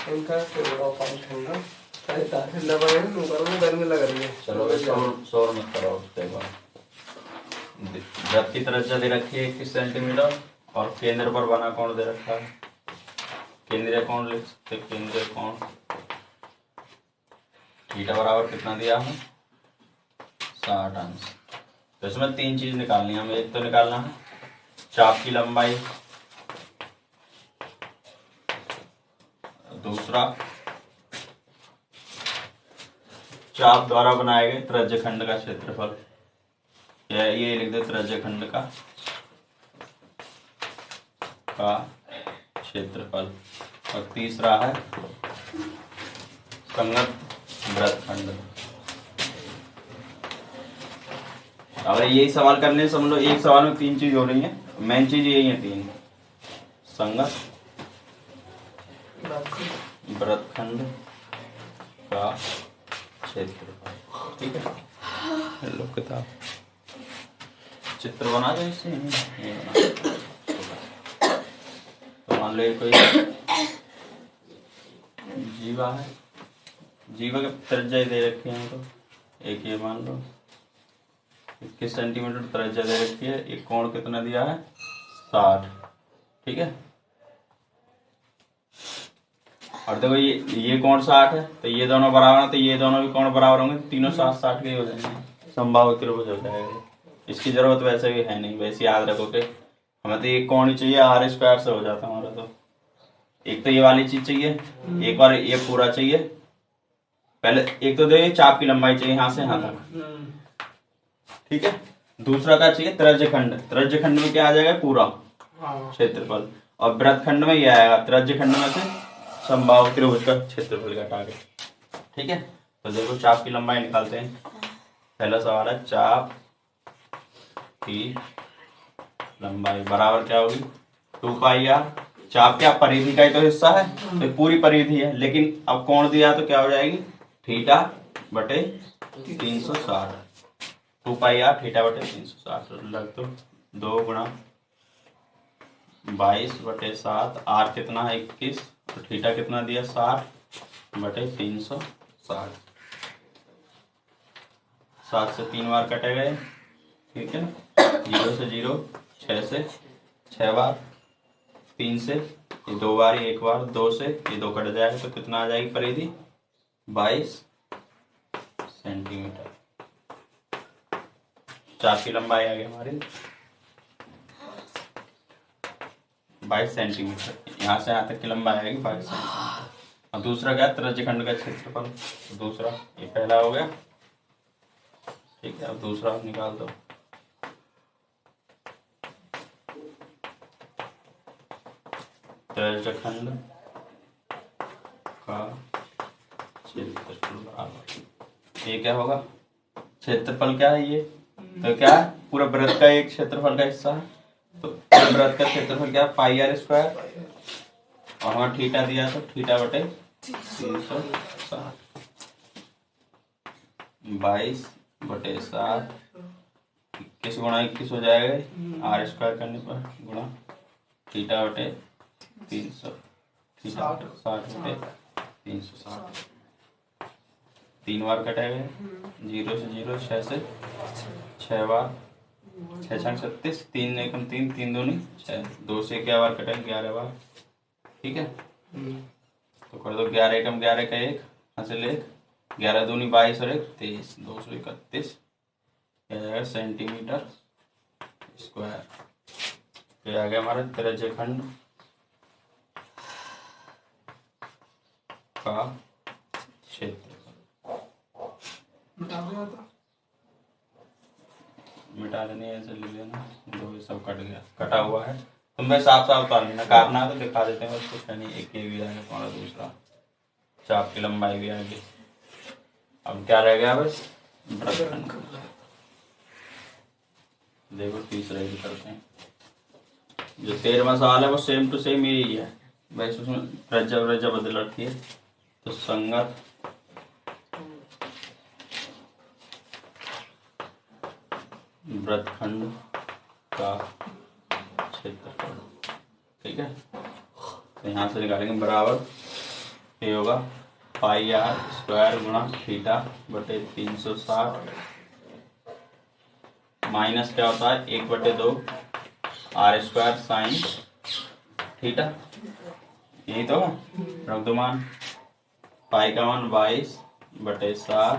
इनका ठंडा गर्मी लग रही है। चलो शोर मत करो उसके बाद। वृत्त की त्रिज्या दे रखी है 21 सेंटीमीटर और केंद्र पर बना कोण दे रखा है। केंद्रीय कोण लिख सकते, केंद्रीय कोण थीटा बराबर कितना दिया है 60 अंश। तो इसमें 3 चीज निकालनी है हमें। एक तो निकालना है चाप की लंबाई, दूसरा चाप द्वारा बनाए गए त्रिज्यखंड का क्षेत्रफल, ये लिख दे त्रिज्यखंड का क्षेत्रफल, और तीसरा है संगत वृत्तखंड। अगर यही सवाल करने समझ लो एक सवाल में 3 चीज हो रही है, मेन चीज यही है 3, संगत वृत्तखंड का क्षेत्रफल। ठीक है, लो किताब चित्र बना दो इससे, नहीं बना। तो मान लो कोई जीवा है, जीवा के त्रिज्या दे रखी है तो एक ये मान लो 21 सेंटीमीटर त्रिज्या दे रखी है। एक कोण कितना दिया है 60। ठीक है, और देखो ये कोण 60 है तो ये दोनों बराबर है, तो ये दोनों भी कोण बराबर होंगे, तीनों 60-60 के हो जाएंगे, समबाहु त्रिभुज हो जाएगा। इसकी जरूरत वैसे भी है नहीं, वैसे याद रखो कि हमें तो एक कोण ही चाहिए, r² से हो जाता हमारा। तो एक तो ये वाली चीज चाहिए, एक और ये पूरा चाहिए। पहले एक तो देखिए चाप की लंबाई चाहिए यहाँ से यहाँ तक। ठीक है, दूसरा क्या चाहिए त्रिज्यखंड। त्रिज्यखंड में क्या आ जाएगा पूरा क्षेत्रफल, और वृत्तखंड में ये आएगा त्रिज्यखंड में से समबाहु त्रिभुज का क्षेत्रफल घटा के। ठीक है, तो देखो चाप की लंबाई निकालते हैं। पहला सवाल है चाप की लंबाई बराबर क्या होगी 2πr। चाप क्या परिधि का ही तो हिस्सा है, तो पूरी परिधि है, लेकिन अब कोण दिया तो क्या हो जाएगी थीटा बटे 360। 2πr थीटा बटे 360 लग तो 2 गुणा 22 बटे 7, आर कितना है 21 और थीटा कितना दिया 60 बटे 360। 7 से 3 बार कटे गए। ठीक है, 0 से 0, 6 से 6 बार, 3 से ये 2 बार, 1 बार, 2 से ये 2 कट जाएगा तो कितना आ जाएगी परिधि 22 सेंटीमीटर। चाप की लंबाई आ गई हमारी 22 सेंटीमीटर, यहाँ से यहाँ तक की लंबाई आएगी 22 सेंटीमीटर। और दूसरा क्या त्रिज्यखंड का क्षेत्रफल, दूसरा ये पहला हो गया। ठीक है, अब दूसरा निकाल दो। त्रिज्यखंड का क्षेत्रफल बराबर ये क्या होगा, क्षेत्रफल क्या है ये, तो क्या है पूरा वृत्त का एक क्षेत्रफल का हिस्सा है, तो वृत्त का क्षेत्रफल क्या है πr², और हमारा थीटा दिया तो थीटा बटे 360। 22 बटे 7, 21 गुणा 21 हो जाएगा, r² करने पर गुणा थीटा बटे 360 बटे 360। 3 बार कटेगा, 0 से 0, 6 से 6 बार, 6 6 36, 3 एकम 3, 3 दूनी 6, 2 से 11 बार कटेगा 11 बार। ठीक है, तो कर दो 11 एकम 11 का 1 हासिल 1, 11 दूनी 22 और 1 23, 231 जाएगा सेंटीमीटर स्क्वायर। तो आ गया हमारा त्रिज्यखंड का क्षेत्रफल। मिटा देने ऐसे ले लेना, दो ये सब कट गया, कटा हुआ है। तुम भाई साफ साफ उतार लेना, काटना है तो दिखा देते हैं, बस कुछ नहीं। एक ये भी आ गया तुम्हारा, दूसरा चाप की लंबाई भी आ गई। अब क्या रह गया बस वृत्तखंड। देखो तीसरा भी करते हैं। जो 13वां सवाल है वो सेम टू सेम यही है, वैसे उसमें त्रिज्या बदल रखी है। तो संगत वृत्तखंड का क्षेत्रफल। ठीक है, तो यहाँ से निकालेंगे बराबर ये होगा पाई आर स्क्वायर गुणा थीटा बटे 360 माइनस क्या होता है 1/2 आर स्क्वायर साइन थीटा। यही तो है, रख दो मान। पाई का मान 22/7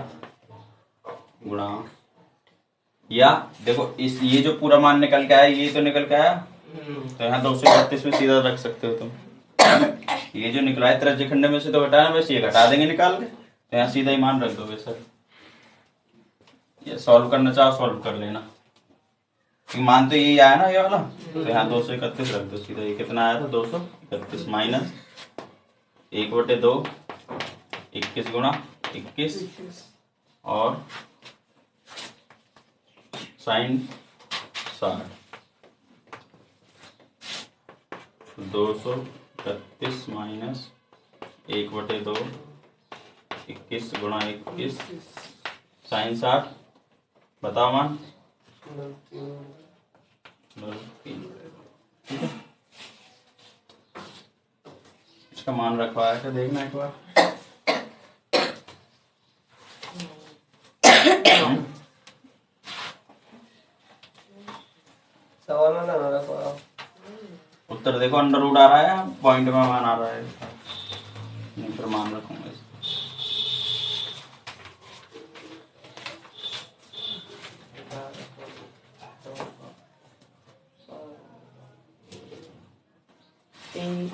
गुणा, या देखो इस ये जो पूरा मान निकल के आया ये तो निकल के आया, तो यहाँ 231 में सीधा रख सकते हो तुम। ये जो निकला है त्रिज्य खंड में से तो घटाना, वैसे ये घटा देंगे निकाल के, तो यहाँ सीधा ही मान रख दोगे सर। ये सॉल्व करना चाहो सॉल्व कर लेना, मान तो यही आया ना ये वाला, तो यहाँ 231 रख दो सीधा। ये कितना आया था 231 माइनस 1/2 21 गुणा 21 और साइन 60 231 माइनस 1/2 21 गुणा 21 साइन 60। बताओ मान। इसका मान रखवाया क्या देखना एक बार। सवाल में ना रखो, उत्तर देखो अंडर रूट आ रहा है, पॉइंट में मान आ रहा है, नहीं फिर मान रखूंगा।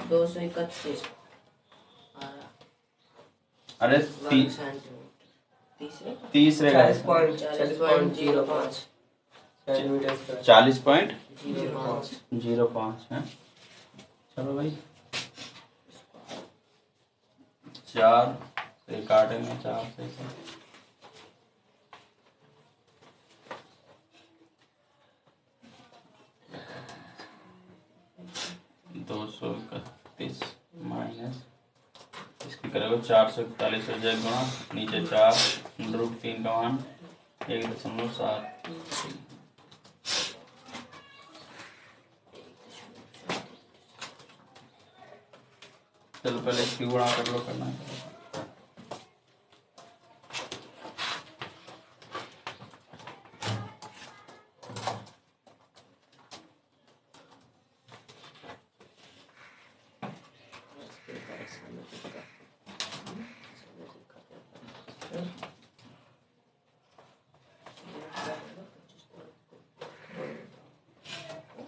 231 अरे तीसरे का 40.05 सेंटीमीटर 40.05 है। चलो भाई 4 से काटेंगे, 4 से 231 माइनस इसकी करेगा 441 हो जाए गुणा नीचे 4 √3 का मान 1.7। चलो पहले इसकी गुणा कर लो, करना है।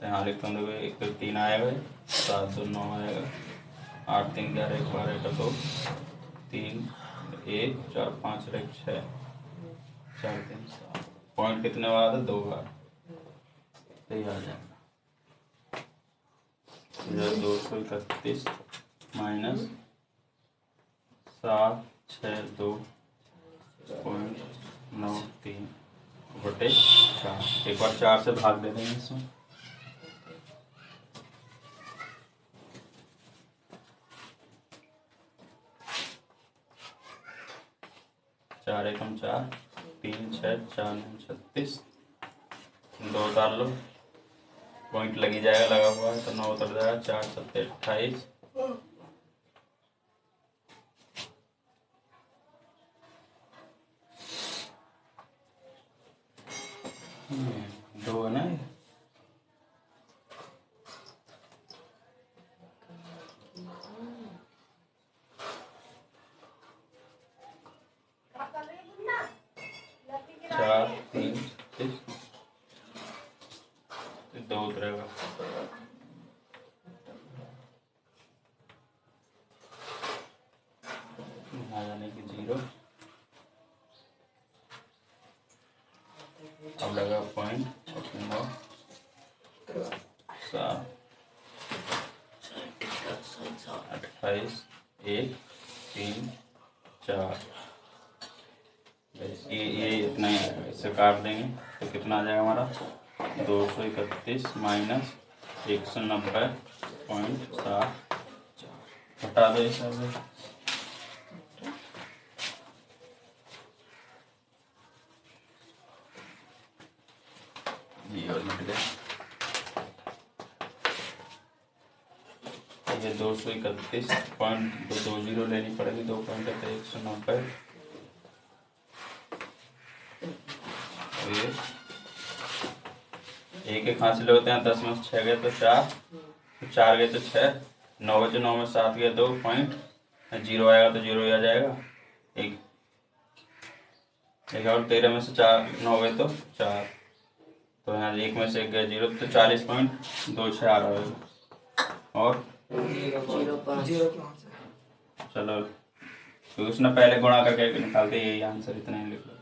यहाँ लिखता हूँ, देखो 1 तो 3 आएगा, 7 2 9 आएगा, 8 3 11 1 12 का 2 3 1 4 5 1 6 4 3 7 पॉइंट कितने बार है 2 बार, सही आ जाएगा। 231 माइनस 762.93 बटे 4। एक बार 4 से भाग दे देंगे इसमें, चार एकम 4 3 6 4 9 36 2 उतार लो, पॉइंट लगी जाएगा, लगा हुआ है तो 9 उतर जाएगा, 4 7 28 2 है ना। 4 3 2 उतरेगा, यहाँ जाने की 0, अब लगा पॉइंट 7 28 1 3 4। ये इतना ही आएगा, इससे काट देंगे तो कितना आ जाएगा हमारा 231 माइनस 190.7। हटा दो ये सब, ये और मिट गया। ये 231 131.220 लेनी पड़ेगी। 2 पॉइंट 190। ये एक एक हासिल होते हैं। 10 में से 6 गए तो 4, 4 गए तो 6, 9 बचे, 9 में 7 गए 2 पॉइंट, 0 आएगा तो 0 ही आ जाएगा। एक और 13 में से 4 9 गए तो 4, तो यहाँ 1 में से 1 गए 0, तो 40.26 आ रहा है। और 0.05 चलो, तो उसने पहले गुणा करके निकालते, यही आंसर इतना ही लिख लो,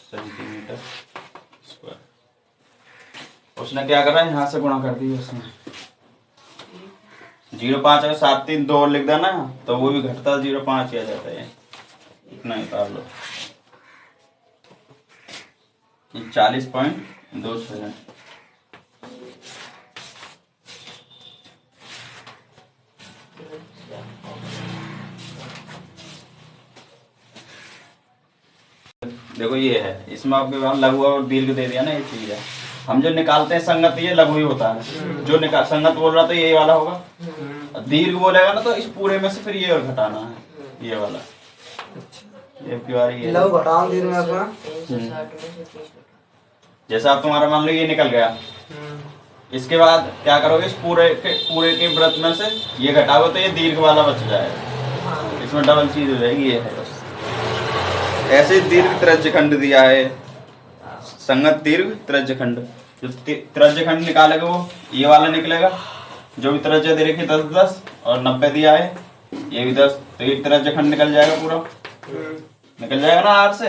सेंटीमीटर स्क्वायर। उसने क्या करा, यहाँ से गुणा कर दिया उसने। 0.5 अगर 7 3 2 लिख देना तो वो भी घटता 0.5 किया जाता है। इतना ही उतार लो। 40.26। देखो ये है, इसमें आपके पास लघु और दीर्घ दे दिया ना, ये चीज है। हम जो निकालते हैं संगत, ये लघु ही होता है। जो निकाल संगत बोल रहा तो यही वाला होगा। दीर्घ बोलेगा ना तो इस पूरे में से फिर ये और घटाना है, ये वाला। ये प्योर ये लघु घटाओ दीर्घ में अपना। जैसा आप तुम्हारा मान लो ये निकल गया, इसके बाद क्या करोगे, इस पूरे के वृत्त में से ये घटाओगे तो ये दीर्घ वाला बच जाएगा। इसमें डबल चीज हो जाएगी, ये है बस। ऐसे दीर्घ त्रिज्यखंड दिया है, संगत दीर्घ त्रिज्यखंड। जो त्रिज्यखंड निकालेगा वो ये वाला निकलेगा। जो भी त्रिज्या दे रखी 10 10 और 90 दिया है, ये भी 10, तो ये त्रिज्यखंड निकल जाएगा पूरा। निकल जाएगा ना आर से।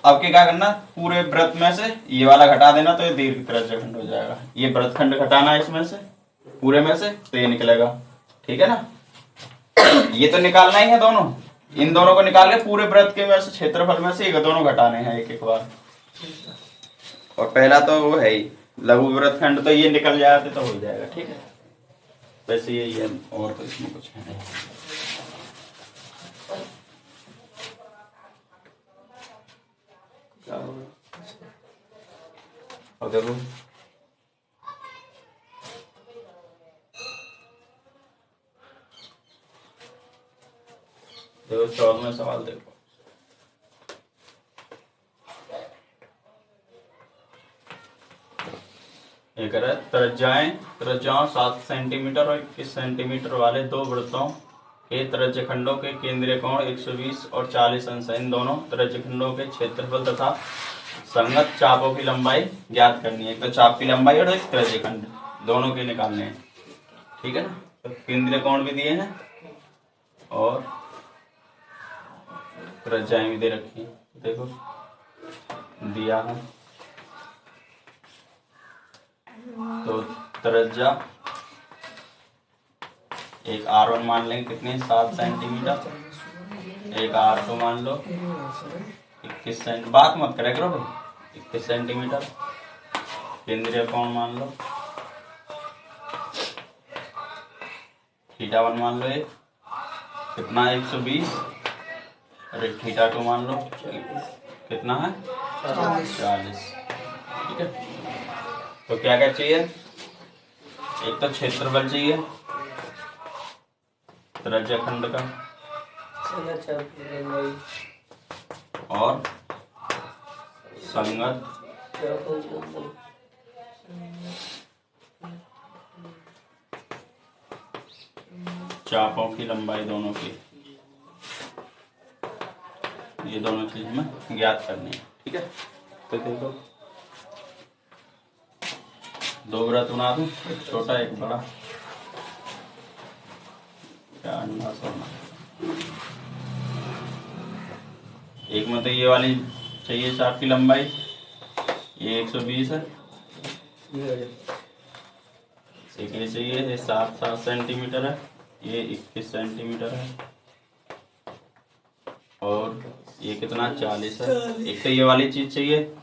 अब क्या करना, पूरे वृत्त में से ये वाला घटा देना तो ये दीर्घ त्रिज्यखंड हो जाएगा। ये वृत्तखंड घटाना है इसमें से, पूरे में से, तो ये निकलेगा। ठीक है ना। ये तो निकालना ही है दोनों, इन दोनों को निकाल के पूरे वृत्त के में से, क्षेत्रफल में से ये दोनों घटाने हैं एक एक बार। और पहला तो वो है ही लघु वृत्तखंड, तो ये निकल जाते तो हो जाएगा। ठीक है, वैसे यही है, और तो इसमें कुछ है नहीं। और देखो देखो 14वां सवाल देखो। एक है त्रिज्याओं 7 सेंटीमीटर और 21 सेंटीमीटर वाले दो वृत्तों के त्रिज्यखंडों के केंद्रीय कोण 120 और 40 अंश है। इन दोनों त्रिज्यखंडों के क्षेत्रफल तथा संगत चापों की लंबाई ज्ञात करनी है। एक तो चाप की लंबाई और एक त्रिज्यखंड, दोनों के निकालने हैं। ठीक है ना। तो केंद्रीय कोण भी दिए हैं और त्रिज्याएं भी दे रखी है। देखो दिया है, तो त्रिज्या एक R1 मान लेंगे कितने, 7 सेंटीमीटर। एक R2 मान लो 21 सेंटीमीटर। बात मत करे करो भाई, 21 सेंटीमीटर। केंद्रीय कोण मान लो θ1 मान लो एक कितना है 120, और एक θ2 मान लो कितना है 40। ठीक है। तो क्या क्या चाहिए, एक तो क्षेत्रफल चाहिए त्रिज्यखंड का, और संगत चापों की लंबाई दोनों की। ये दोनों चीज हमें ज्ञात करनी है। ठीक है। तो देखो दो वृत्त बना दूं, एक छोटा एक बड़ा। क्या अंदाज होना, एक में तो ये वाली चाहिए चाप की लंबाई, ये 120 है। एक ये चाहिए, ये 7 सेंटीमीटर है, ये 21 सेंटीमीटर है, और ये कितना 40 है। एक तो ये वाली चीज चाहिए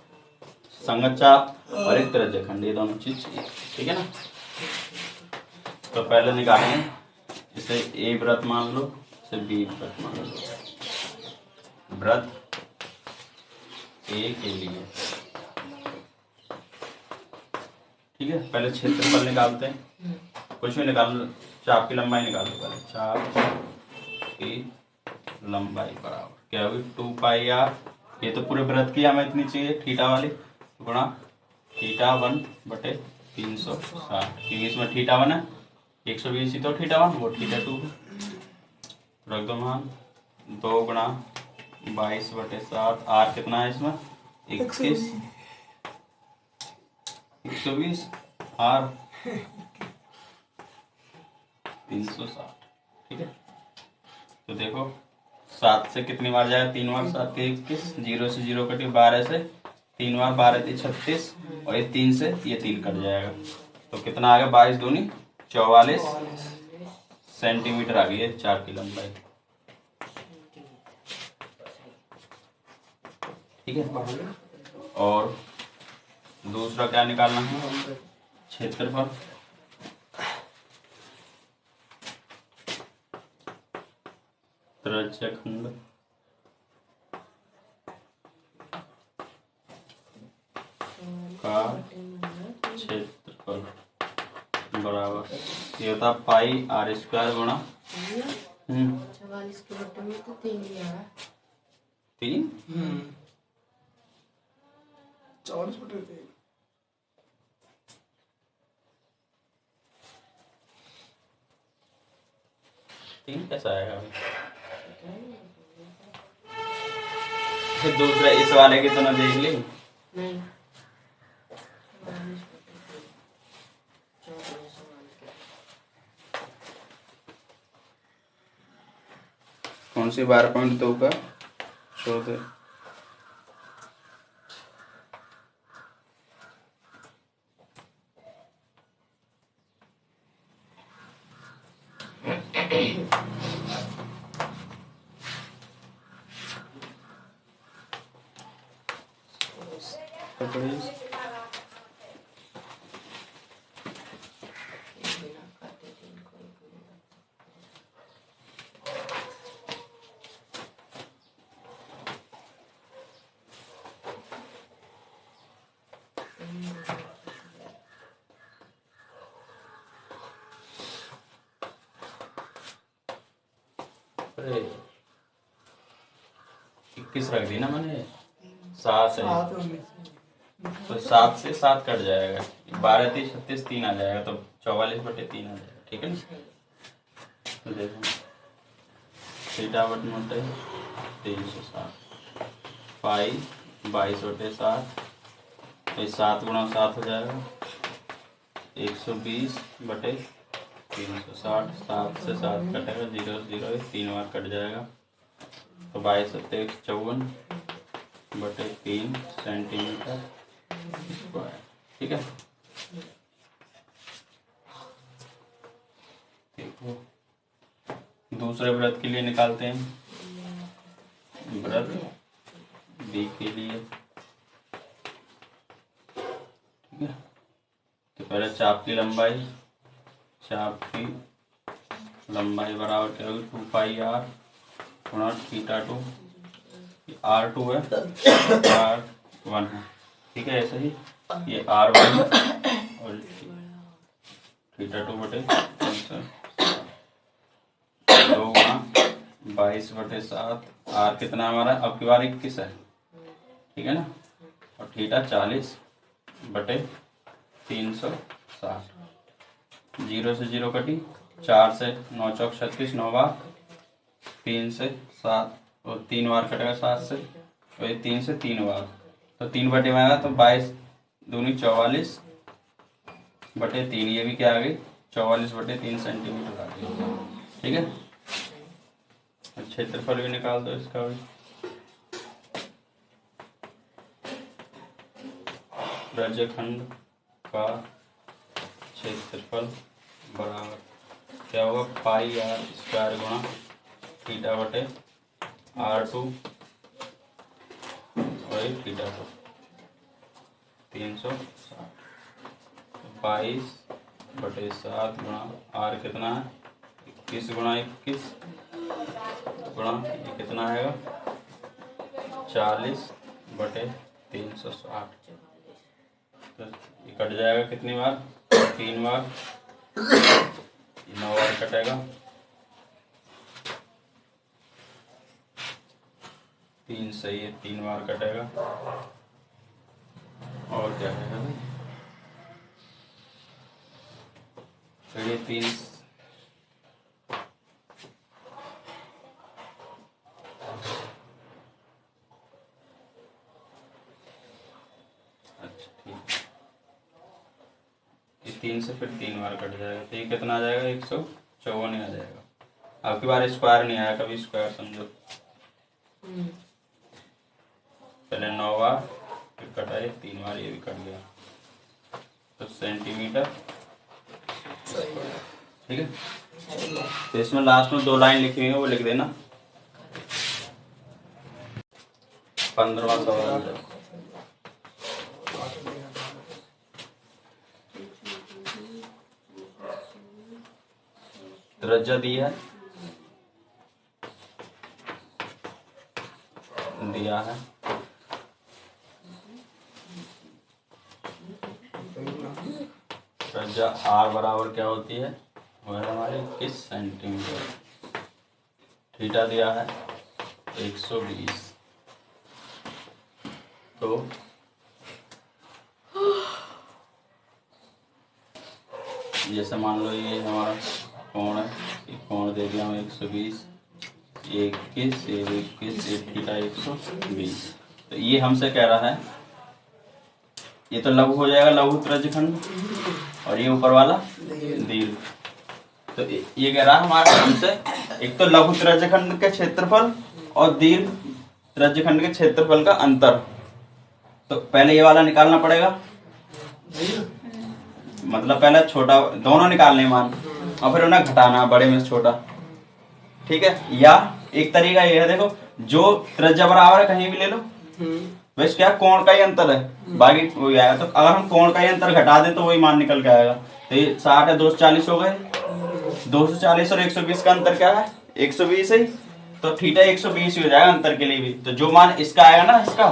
संगत चाप, और एक त्रिज्यखंड, ये दोनों चीज चाहिए। ठीक है ना। तो पहले निकालेंगे, इसे ए वृत्त मान लो, इसे बी वृत्त मान लो। वृत्त ए के लिए, ठीक है, पहले क्षेत्रफल निकालते हैं। कुछ भी निकाल चाप की लंबाई निकाल दो पहले। चाप की लंबाई बराबर क्या होगी 2πr, ये तो पूरे वृत्त की हमें इतनी चाहिए थीटा वाली, गुणा थीटा 1/360, क्योंकि इसमें थीटा 1 है, 120 ही तो थीटा 1 वो थीटा 2 रख दो मान। 2 गुणा 22/7, आर कितना है इसमें 21, 120 आर 360, ठीक है। तो देखो 7 से कितनी बार जाएगा, 3 बार, 7 के 21, 0 से 0 कटी, 12 से 3 बार, 12 से 36, और ये 3 से ये 3 कट जाएगा, तो कितना आ गया 22 दूनी 44 सेंटीमीटर आ गई है चाप की लंबाई, ठीक है। और दूसरा क्या निकालना है, क्षेत्रफल। त्रिज्यखंड का क्षेत्रफल बराबर ये होता पाई आर स्क्वायर गुणा 44 के बटे में तो 3 ही आ रहा है। 3 44/3 3 कैसा आएगा अभी? फिर दूसरा इस वाले की तो ना देख ली, नहीं कौन सी 12.2 का छोड़ दे। अरे 21 रख दी ना मैंने, 7 है तो 7 से 7 कट जाएगा, 12 3 36 3 आ जाएगा, तो 44/3 आ जाएगा, ठीक है ना। तो देखो थीटा बटे 360 पाई 22/7, तो 7 गुणा 7 हो जाएगा 120/360, 7 से 7 कटेगा, 0 से 0 3 बार कट जाएगा, तो 22/3 सेंटीमीटर स्क्वायर, ठीक है। देखो दूसरे व्रत के लिए निकालते हैं, व्रत बी के लिए, ठीक है। तो पहले चाप की लंबाई, चाप की लंबाई बराबर क्या होगी 2πr गुणा थीटा 2, r2 है r1 है, ठीक है। ऐसे ही ये r1 और थीटा 2/360, 2 गुणा 22/7, आर कितना हमारा अब की बार 21 है, ठीक है ना, और थीटा 40/360, 0 से 0 कटी, 4 से 9 चौक 36, 9 बार, 3 से 7 और 3 बार कटेगा 7 से, और ये 3 से 3 बार, तो 3 बटे में आएगा, तो 22 दूनी 44/3, ये भी क्या आ गई 44/3 सेंटीमीटर आ गई, ठीक है। क्षेत्रफल भी निकाल दो इसका भी, त्रिज्यखंड का क्षेत्रफल बराबर क्या होगा पाई आर स्क्वायर गुणा थीटा बटे r2 और थीटा 2 360, 22/7 गुणा आर कितना है 21 गुणा 21 गुणा ये कितना आएगा 40/360, तो ये कट जाएगा कितनी बार 3 बार, 9 बार कटेगा, 3 सही है, 3 बार कटेगा। और क्या है भाई, फिर ये 3 3 से फिर 3 बार कट जाएगा, तो ये कितना आ जाएगा, 154 ही आ जाएगा। अब की बार स्क्वायर नहीं आया कभी, स्क्वायर समझो। पहले 9 बार फिर कटाए 3 बार, ये भी कट गया, तो सेंटीमीटर। ठीक है, तो इसमें लास्ट में 2 लाइन लिखी हुई है, वो लिख देना। 15वां सवाल है। त्रिज्या दिया है त्रिज्या r बराबर क्या होती है, वो है हमारे 21 सेंटीमीटर। थीटा दिया है 120, तो जैसे मान लो ये हमारा कोण है, ये कोण दे दिया हमें 120, ये 21, ये 21, ये थीटा 120। तो ये हमसे कह रहा है, ये तो लघु हो जाएगा, लघु त्रिज्यखंड, और ये ऊपर वाला दीर्घ। तो ये कह रहा है हमारा हमसे, एक तो लघु त्रिज्यखंड के क्षेत्रफल और दीर्घ त्रिज्यखंड के क्षेत्रफल का अंतर। तो पहले ये वाला निकालना पड़ेगा, मतलब पहले छोटा, दोनों निकालने मान, और फिर उन्हें घटाना बड़े में से छोटा। ठीक है, या एक तरीका ये है, देखो जो त्रिज्या बराबर है कहीं भी ले लो, वैसे क्या कोण का ही अंतर है, बाकी वही आएगा। तो अगर हम कोण का ही अंतर घटा दें तो वही मान निकल के आएगा। तो ये 60 है, 240 हो गए, 240 और 120 का अंतर क्या है, 120 है, तो थीटा 120 ही हो जाएगा अंतर के लिए भी। तो जो मान इसका आएगा ना, इसका,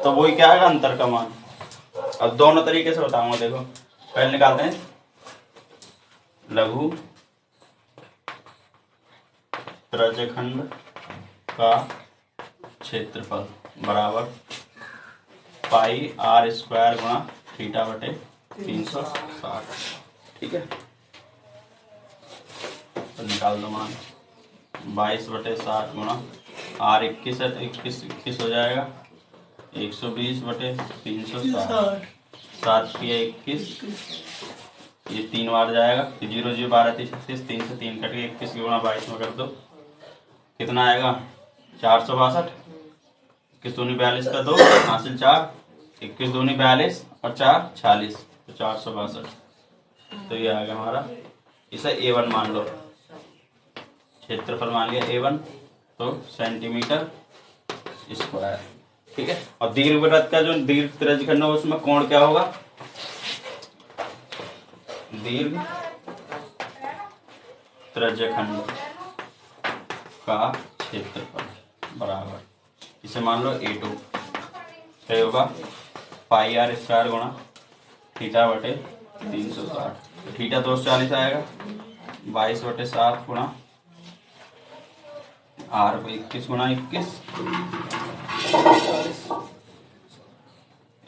तो वही क्या आएगा, अंतर का मान। अब दोनों तरीके से बताऊंगा, देखो पहले निकालते हैं। लघु त्रिज्यखंड का क्षेत्रफल बराबर पाई r स्क्वायर गुणा थीटा बटे 360। ठीक है, तो निकाल दो मान, 22 बटे 60 गुणा r 21 है, 21 हो जाएगा, 120 बटे 360, 7 पिया 21, ये 3 बार जाएगा, 0 0 12 36, 3 से 3 कट के 21 की गुणा 22 में कर दो, कितना आएगा, 462, 21 दूनी 42 का 2 हासिल 4, 21 दूनी 42 और 4 46, तो 462। तो ये आ गया हमारा, इसे A1 मान लो, क्षेत्रफल मान लिया A1, तो सेंटीमीटर स्क्वायर। ठीक है, और दीर्घवृत्त का जो दीर्घ त्रिज्यखंड है उसमें कोण क्या होगा, दीर्घ त्रिज्यखंड का क्षेत्रफल बराबर, इसे मान लो A2, क्या होगा, पाई r स्क्वायर गुणा थीटा बटे 360। तो थीटा 240 आएगा, 22 बटे 7 गुणा r को 21 गुणा 21,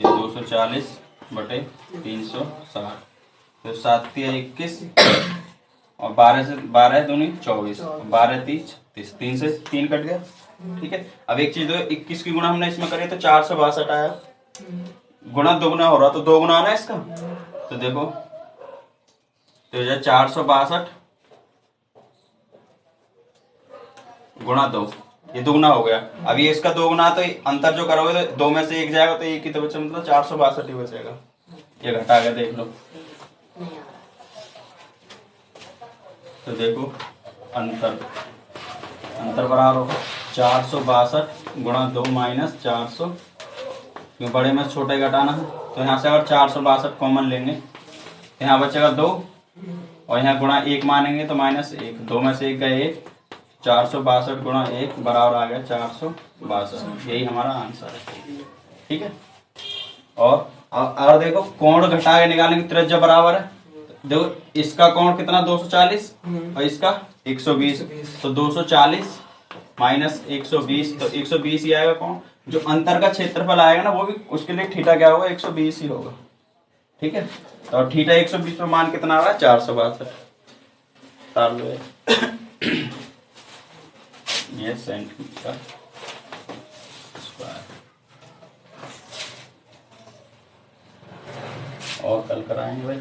ये 240 बटे 360, तो 7 तिया 21 और 12 से 12 दूनी 24, 12 30 30, 3 से 3 कट गया। ठीक है, अब एक चीज, 21 की गुणा हमने इसमें करी तो 462 आया, गुणा दोगुना हो रहा तो 2 गुना आना इसका, तो देखो तो 462 गुणा 2, ये दुगुना हो गया। अब ये इसका 2 गुना, तो अंतर जो करोगे तो 2 में से 1 जाएगा, तो 1 ही तो बचा, मतलब 462 ही बचेगा। ये घटा के देख लो, तो देखो अंतर बराबर होगा 462 गुणा 2 माइनस 400, क्यों बड़े में छोटे घटाना है, तो यहाँ से अगर 462 कॉमन लेंगे, यहाँ बचेगा 2, और यहाँ गुणा 1 मानेंगे तो माइनस 1, 2 में से 1 गए 1, 462 गुणा 1 बराबर आ गया 462। यही हमारा आंसर है। ठीक है, और अगर देखो कोण घटा के निकालेंगे त्रिज्या बराबर है, तो देखो इसका कोण कितना 240 और इसका 120, तो 240 माइनस 120, तो 120 ही आएगा कोण। जो अंतर का क्षेत्रफल आएगा ना वो भी उसके लिए थीटा क्या होगा, 120 ही होगा। ठीक है, और थीटा 120 पे मान कितना आ रहा है, 462। ये सेंट का स्क्वायर। और कल कराएंगे भाई।